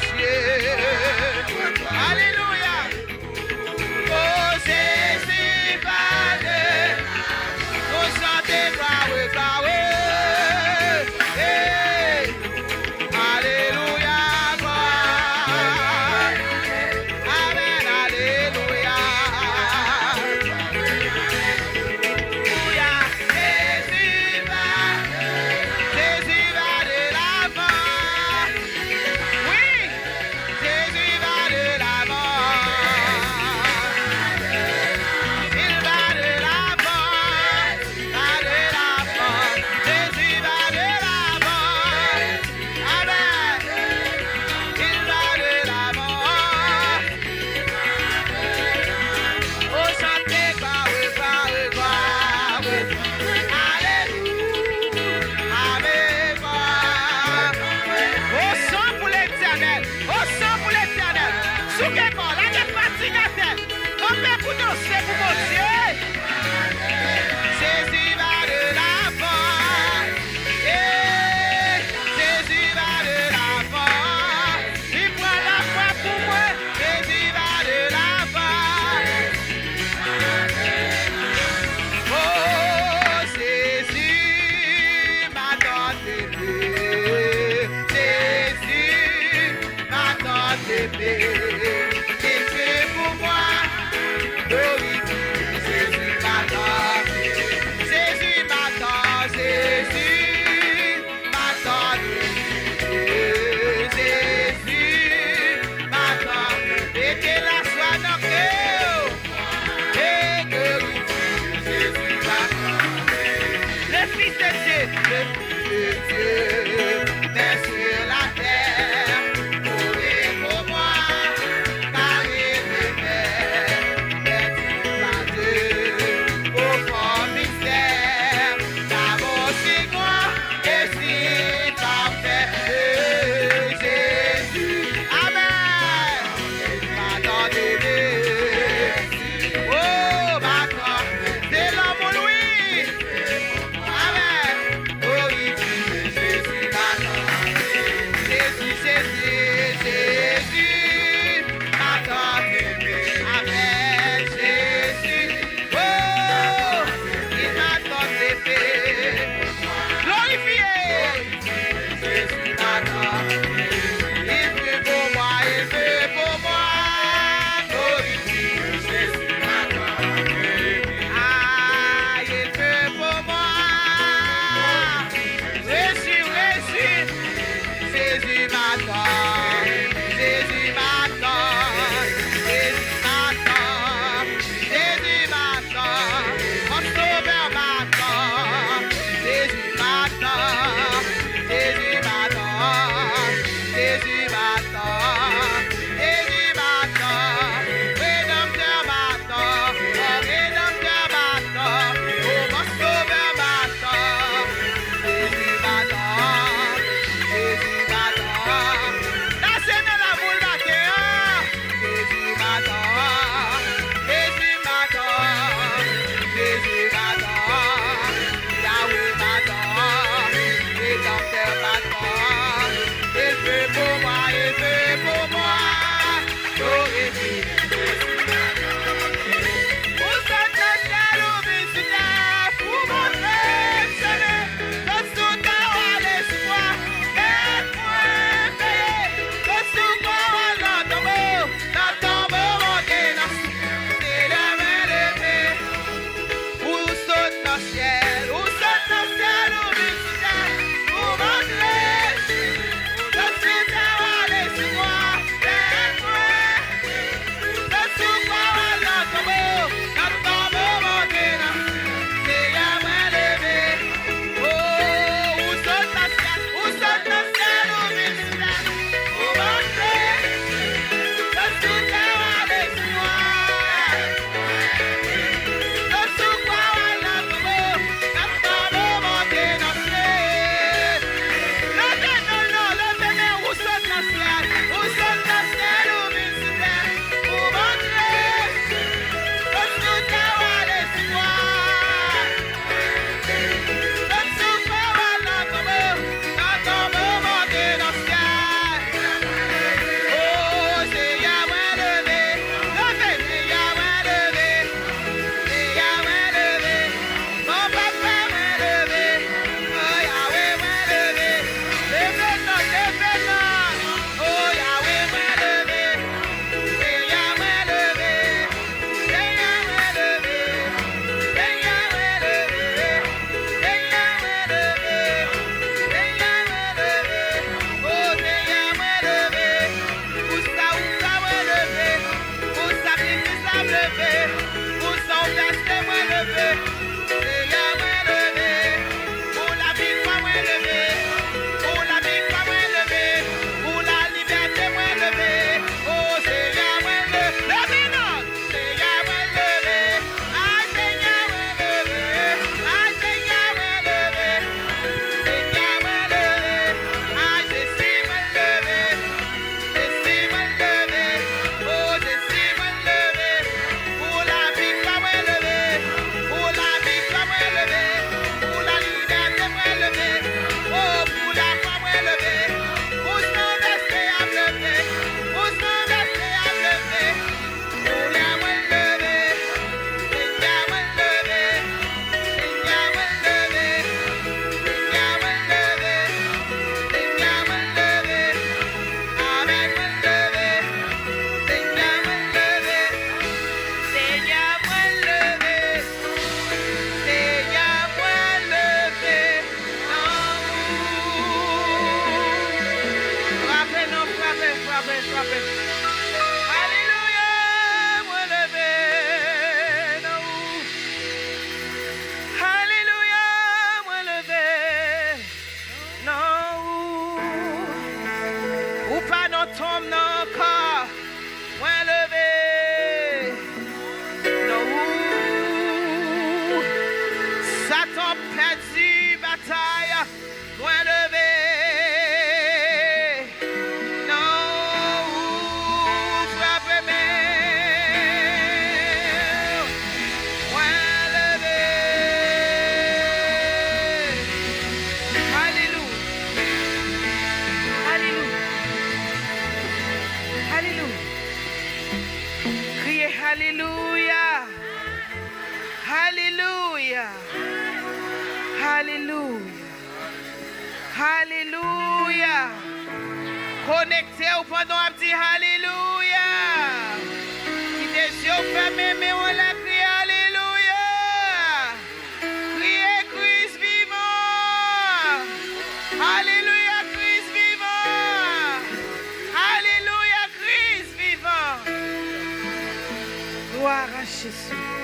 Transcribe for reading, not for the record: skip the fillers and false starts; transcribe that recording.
cieux. Alléluia. Oh Jésus, Père, nous chantons gloire, gloire. Hey. Alléluia, gloire. Amen, alléluia. Alléluia. Jésus va de l'avant. Oui, Jésus va de l'avant. Il va de l'avant, va de l'avant. Jésus va de l'avant. Amen. Il va de l'avant. Oh, chantez gloire, gloire, gloire. Alléluia. Amen. Gloire. Au sang pour l'éternel. Au sang pour l'éternel. Sous quel corps, la tête fatiguée à terre. On fait pour danser pour mon Dieu. Jésus va de l'avant. Eh, Jésus va de l'avant. Il prend la foi pour moi. Jésus va de l'avant. Oh, Jésus m'attend bébé. Jésus m'attend bébé. Il fait pour moi. Glorifie. Jésus m'attend. Jésus m'attend. Jésus m'attend bébé. Jésus m'attend. Et que la soie dans le cœur. Et glorifie. Jésus m'attend. Le Fils de Dieu, le Fils de Dieu, est sur la terre, mourir pour moi, car il m'aimait, est tout à Dieu, au fond mystère, d'amour si grand et si parfait, Jésus, Amen, m'attendez, oh, m'attend, c'est l'homme, Louis, Amen. Glorifie Jésus m'attend. Jésus, Jésus, Jésus m'attend. Amen. Jésus. Oh, il m'attend bébé. Glorifié. Jésus m'attend. Il fait pour moi, il fait pour moi. Glorifie Jésus m'attend. Ah, il fait pour moi. Jésus, Jésus, Jésus m'attend, Jésus m'attend, Jésus m'attend, Jésus m'attend, mon sauveur m'attend, Jésus m'attend, Jésus m'attend, Jésus m'attend, Jésus m'attend, Rédempteur m'attend, oh Rédempteur m'attend, oh mon sauveur m'attend. Jésus m'attend, Jésus m'attend. Dansez dans la boule d'Athéa. Jésus m'attend, Jésus m'attend, Jésus m'attend. Yahweh m'attend, Rédempteur m'attend. Il fait pour moi, il fait pour moi. Glorifie Jésus m'attend. Vous êtes le ciel au visitaire, pour montrer le chemin. Le soutien à l'espoir, et point payé. Le secours à la tombe montagne. C'est la main levée. Où saute le ciel, où saute le ciel au visitaire, pour montrer le soutien à l'espoir, et point. Le secours à la tombe montagne. C'est la main levée. Oh, où saute le ciel au visitaire, pour montrer tombe dans le corps, moins levé. Non, Satan perdu bataille, moins levé. Alléluia. Alléluia. Alléluia. Alléluia. Connectez-vous pendant un petit Alléluia. Qui des yeux fermés, mais on l'a crié Alléluia. Criez Christ vivant. Alléluia, Christ vivant. Alléluia, Christ vivant. Gloire à Jésus.